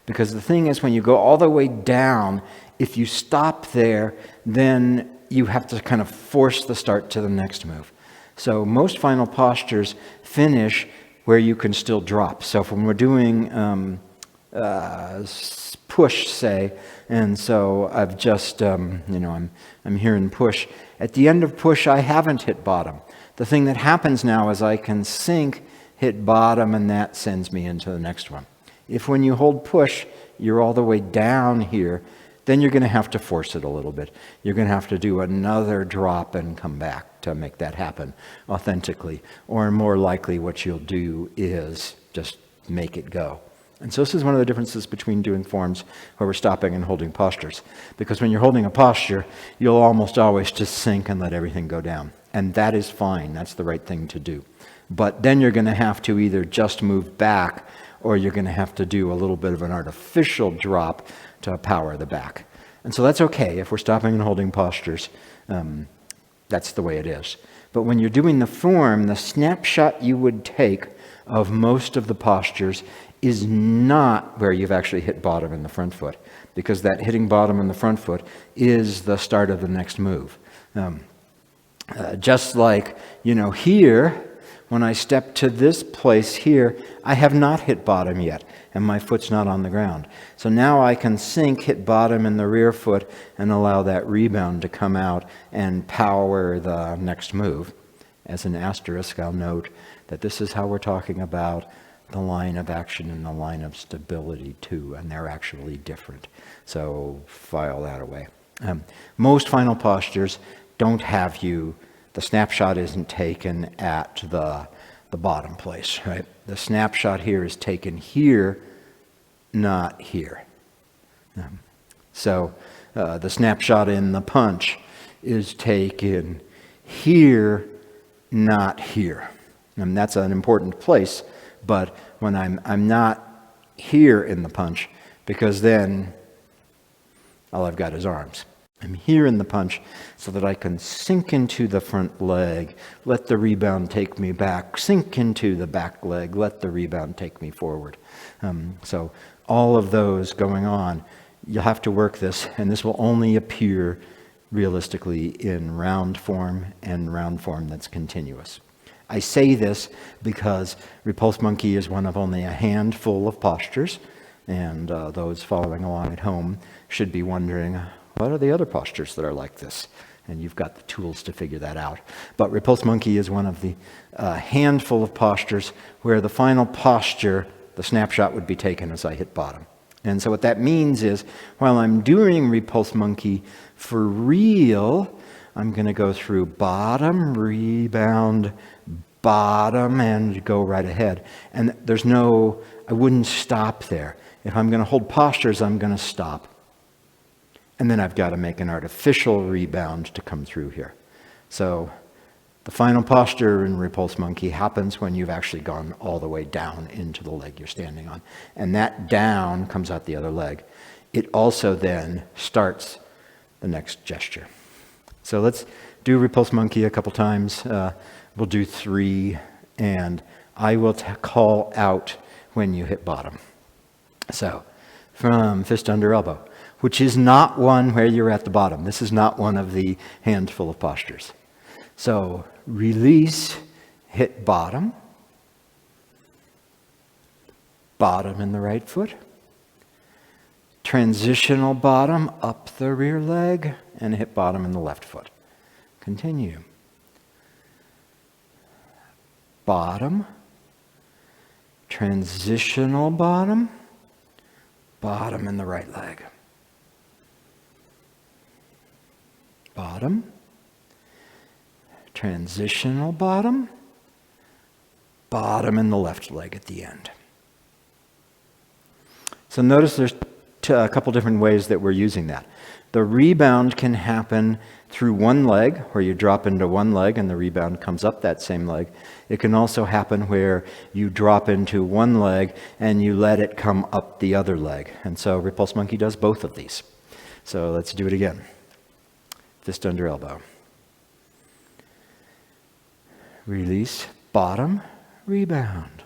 Because the thing is, when you go all the way down, if you stop there, then you have to kind of force the start to the next move. So most final postures finish where you can still drop. So when we're doing push, say, and so I've just, I'm here in push. At the end of push, I haven't hit bottom. The thing that happens now is I can sink, hit bottom, and that sends me into the next one. If when you hold push, you're all the way down here, then you're going to have to force it a little bit. You're going to have to do another drop and come back to make that happen authentically. Or more likely what you'll do is just make it go. And so this is one of the differences between doing forms where we're stopping and holding postures. Because when you're holding a posture, you'll almost always just sink and let everything go down. And that is fine. That's the right thing to do. But then you're going to have to either just move back, or you're going to have to do a little bit of an artificial drop to power the back. And so that's okay if we're stopping and holding postures. That's the way it is. But when you're doing the form, the snapshot you would take of most of the postures is not where you've actually hit bottom in the front foot, because that hitting bottom in the front foot is the start of the next move. Just like, here, when I step to this place here, I have not hit bottom yet, and my foot's not on the ground. So now I can sink, hit bottom in the rear foot, and allow that rebound to come out and power the next move. As an asterisk, I'll note that this is how we're talking about the line of action and the line of stability too, and they're actually different. So file that away. Most final postures don't have the snapshot isn't taken at the bottom place, right? The snapshot here is taken here, not here. So the snapshot in the punch is taken here, not here. And that's an important place, but when I'm not here in the punch, because then all I've got is arms. I'm here in the punch so that I can sink into the front leg, let the rebound take me back, sink into the back leg, let the rebound take me forward. So all of those going on, you'll have to work this, and this will only appear realistically in round form and round form that's continuous. I say this because Repulse Monkey is one of only a handful of postures, and those following along at home should be wondering, what are the other postures that are like this? And you've got the tools to figure that out. But Repulse Monkey is one of the handful of postures where the final posture, the snapshot would be taken as I hit bottom. And so what that means is, while I'm doing Repulse Monkey for real, I'm going to go through bottom, rebound, bottom, and go right ahead. And I wouldn't stop there. If I'm going to hold postures, I'm going to stop. And then I've got to make an artificial rebound to come through here. So The final posture in repulse monkey happens when you've actually gone all the way down into the leg you're standing on. And that down comes out the other leg. It also then starts the next gesture. So let's do repulse monkey a couple times. We'll do 3, and I will call out when you hit bottom. So from fist under elbow, which is not one where you're at the bottom. This is not one of the handful of postures. So release, hit bottom, bottom in the right foot, transitional bottom up the rear leg, and hit bottom in the left foot. Continue. Bottom, transitional bottom, bottom in the right leg. Bottom, transitional bottom, bottom in the left leg at the end. So notice there's a couple different ways that we're using that. The rebound can happen through one leg, where you drop into one leg and the rebound comes up that same leg. It can also happen where you drop into one leg and you let it come up the other leg. And so repulse monkey does both of these. So let's do it again. Fist under elbow. Release, bottom, rebound.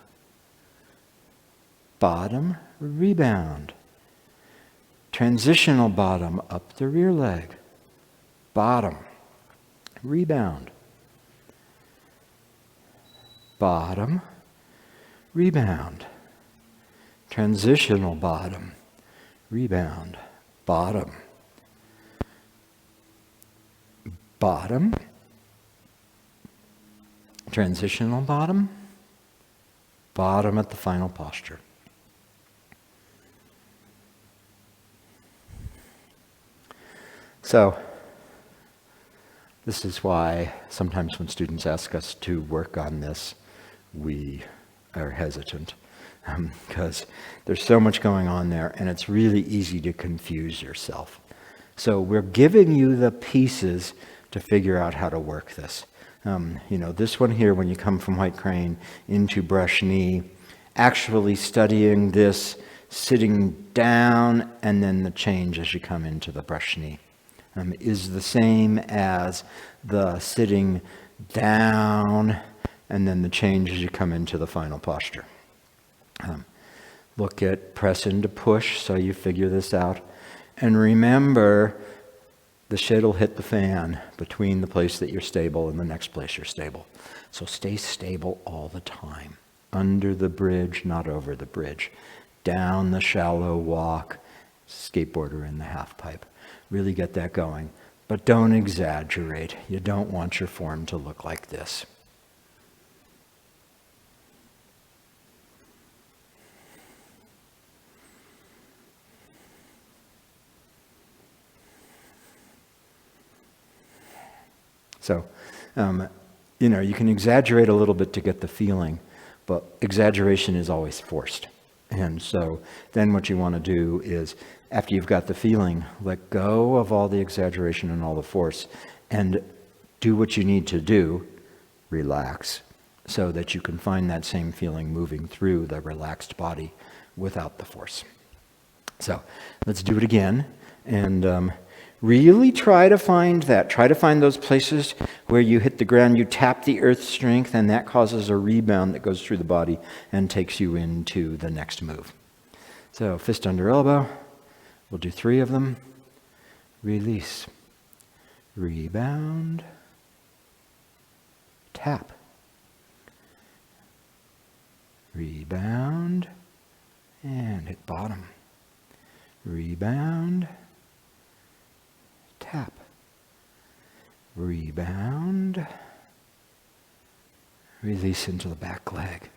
Bottom, rebound. Transitional bottom up the rear leg. Bottom, rebound. Bottom, rebound. Transitional bottom, rebound. Bottom. Bottom. Transitional bottom. Bottom at the final posture. So, this is why sometimes when students ask us to work on this, we are hesitant, because there's so much going on there, and it's really easy to confuse yourself. So we're giving you the pieces to figure out how to work this. This one here, when you come from white crane into brush knee, actually studying this sitting down and then the change as you come into the brush knee. Is the same as the sitting down and then the change as you come into the final posture. Look at press into push, so you figure this out. And remember, the shit will hit the fan between the place that you're stable and the next place you're stable. So stay stable all the time. Under the bridge, not over the bridge. Down the shallow walk, skateboarder in the half pipe. Really get that going. But don't exaggerate. You don't want your form to look like this. So, you can exaggerate a little bit to get the feeling, but exaggeration is always forced. And so then what you want to do is, after you've got the feeling, let go of all the exaggeration and all the force, and do what you need to do, relax, so that you can find that same feeling moving through the relaxed body without the force. So let's do it again, and really try to find that. Try to find those places where you hit the ground, you tap the earth strength, and that causes a rebound that goes through the body and takes you into the next move. So fist under elbow. We'll do 3 of them. Release. Rebound. Tap. Rebound. And hit bottom. Rebound. Tap. Rebound. Release into the back leg.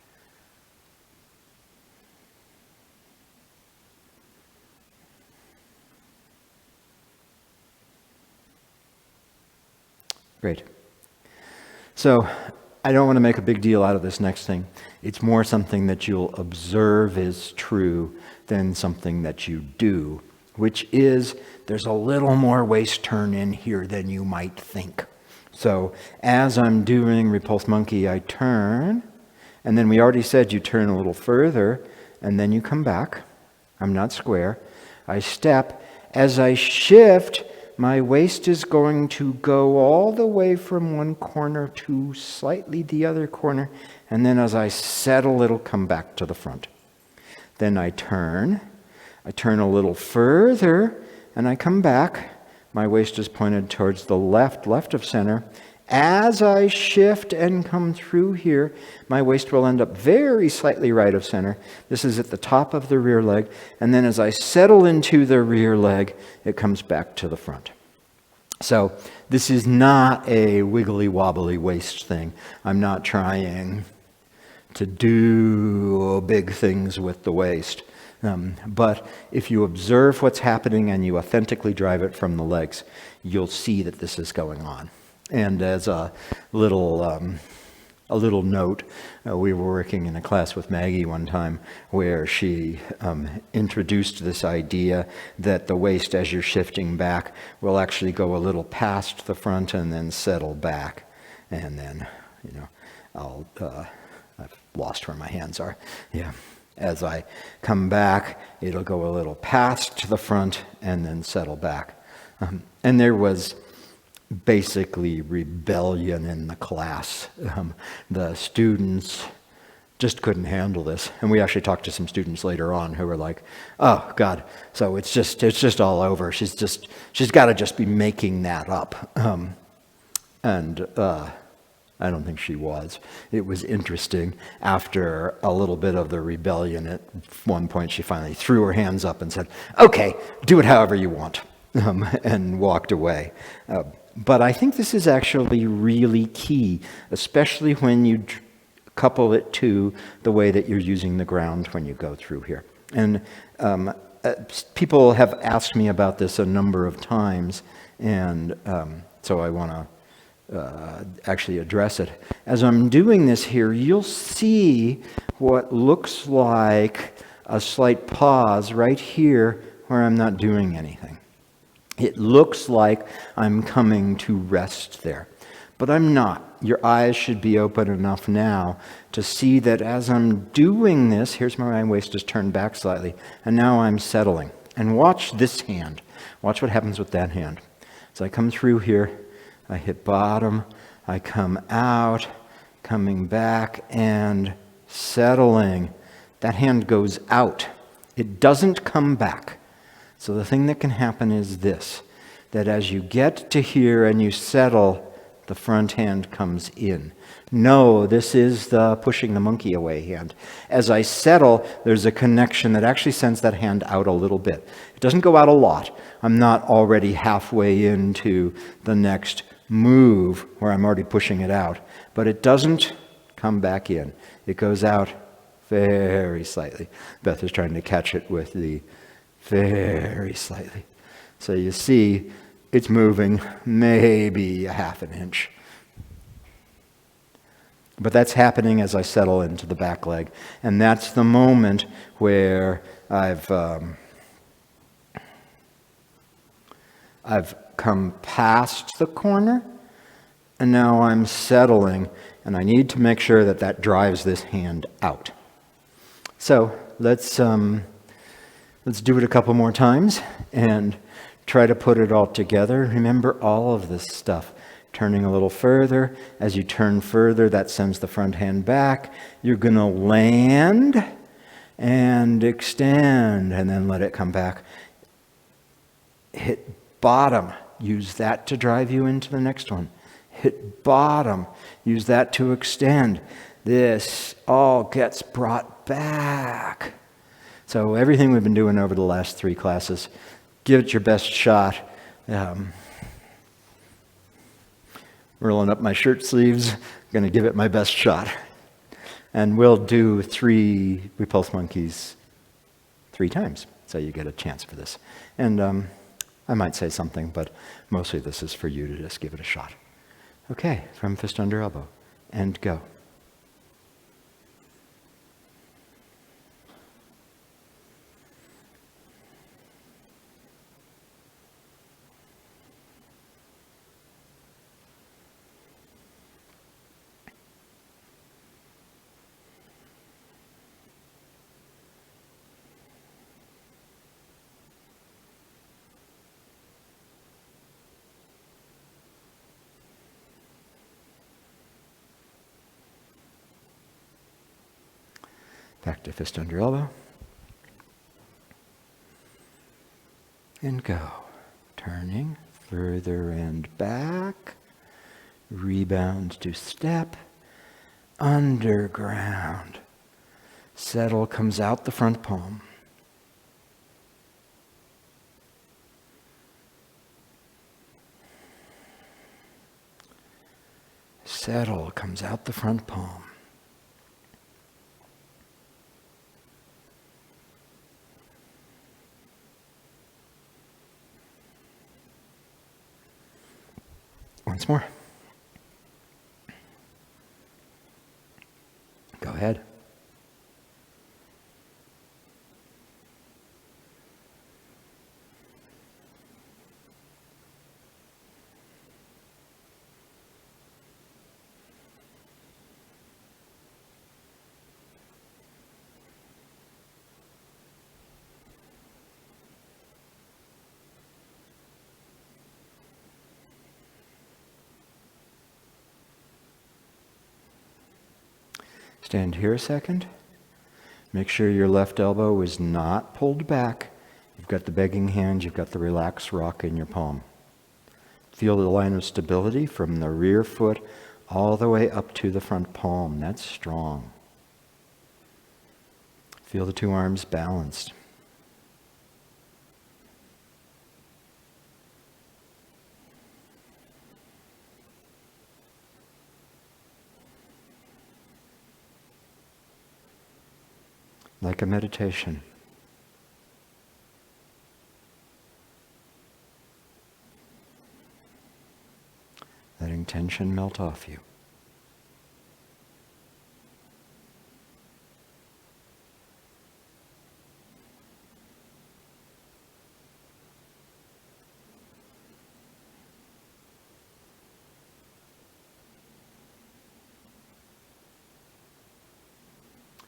Great. So I don't want to make a big deal out of this next thing. It's more something that you'll observe is true than something that you do, which is there's a little more waist turn in here than you might think. So as I'm doing Repulse Monkey, I turn, and then we already said you turn a little further, and then you come back. I'm not square. I step. As I shift, my waist is going to go all the way from one corner to slightly the other corner, and then as I settle, it'll come back to the front. Then I turn a little further, and I come back. My waist is pointed towards the left of center. As I shift and come through here, my waist will end up very slightly right of center. This is at the top of the rear leg. And then as I settle into the rear leg, it comes back to the front. So this is not a wiggly wobbly waist thing. I'm not trying to do big things with the waist. But if you observe what's happening and you authentically drive it from the legs, you'll see that this is going on. And as a little note, we were working in a class with Maggie one time where she introduced this idea that the waist, as you're shifting back, will actually go a little past the front and then settle back. And then, I've lost where my hands are. Yeah. As I come back, it'll go a little past the front and then settle back. And there was basically rebellion in the class. The students just couldn't handle this. And we actually talked to some students later on who were like, oh, God, so it's just all over. She's got to just be making that up. I don't think she was. It was interesting. After a little bit of the rebellion, at one point she finally threw her hands up and said, okay, do it however you want, and walked away. But I think this is actually really key, especially when you couple it to the way that you're using the ground when you go through here. And people have asked me about this a number of times, and so I want to actually address it. As I'm doing this here, you'll see what looks like a slight pause right here where I'm not doing anything. It looks like I'm coming to rest there, but I'm not. Your eyes should be open enough now to see that as I'm doing this, here's where my waist is turned back slightly, and now I'm settling. And watch this hand. Watch what happens with that hand. As I come through here, I hit bottom, I come out, coming back and settling. That hand goes out. It doesn't come back. So the thing that can happen is this, that as you get to here and you settle, the front hand comes in. No, this is the pushing the monkey away hand. As I settle, there's a connection that actually sends that hand out a little bit. It doesn't go out a lot. I'm not already halfway into the next move where I'm already pushing it out, but it doesn't come back in. It goes out very slightly. Beth is trying to catch it with the very slightly. So you see it's moving maybe a half an inch. But that's happening as I settle into the back leg. And that's the moment where I've come past the corner, and now I'm settling, and I need to make sure that that drives this hand out. So let's do it a couple more times and try to put it all together. Remember all of this stuff. Turning a little further. As you turn further, that sends the front hand back. You're going to land and extend, and then let it come back. Hit bottom. Use that to drive you into the next one. Hit bottom. Use that to extend. This all gets brought back. So everything we've been doing over the last 3 classes, give it your best shot. Rolling up my shirt sleeves, going to give it my best shot. And we'll do 3 Repulse Monkeys 3 times, so you get a chance for this. And I might say something, but mostly this is for you to just give it a shot. Okay, from fist under elbow, and go. Back to fist under elbow. And go. Turning further and back. Rebound to step. Underground. Settle comes out the front palm. Settle comes out the front palm. Once more. Go ahead. Stand here a second. Make sure your left elbow is not pulled back. You've got the begging hand, you've got the relaxed rock in your palm. Feel the line of stability from the rear foot all the way up to the front palm. That's strong. Feel the two arms balanced. Like a meditation. Letting tension melt off you.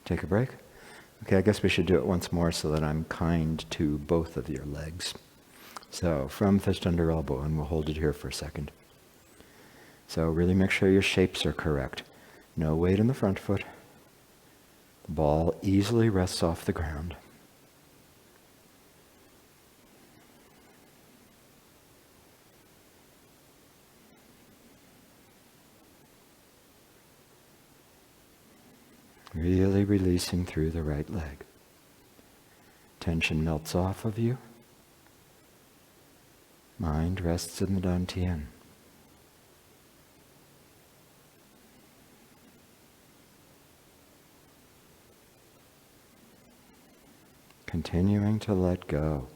Take a break. Okay, I guess we should do it once more so that I'm kind to both of your legs. So from fist under elbow, and we'll hold it here for a second. So really make sure your shapes are correct. No weight in the front foot. The ball easily rests off the ground. Really releasing through the right leg. Tension melts off of you. Mind rests in the Dantian. Continuing to let go.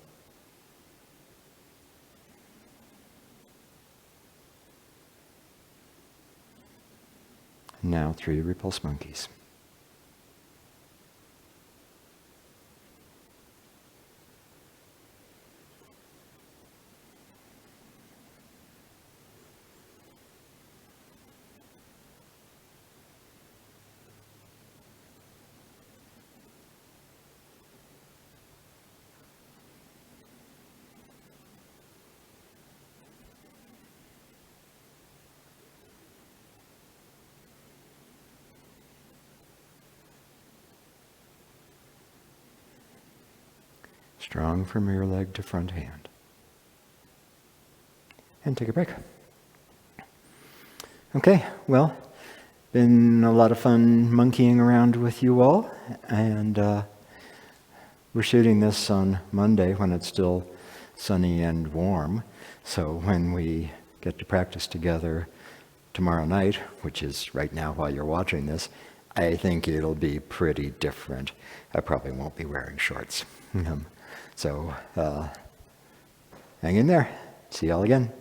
Now 3 repulse monkeys. Strong from rear leg to front hand. And take a break. Okay, well, been a lot of fun monkeying around with you all, and we're shooting this on Monday when it's still sunny and warm, so when we get to practice together tomorrow night, which is right now while you're watching this, I think it'll be pretty different. I probably won't be wearing shorts. So hang in there. See y'all again.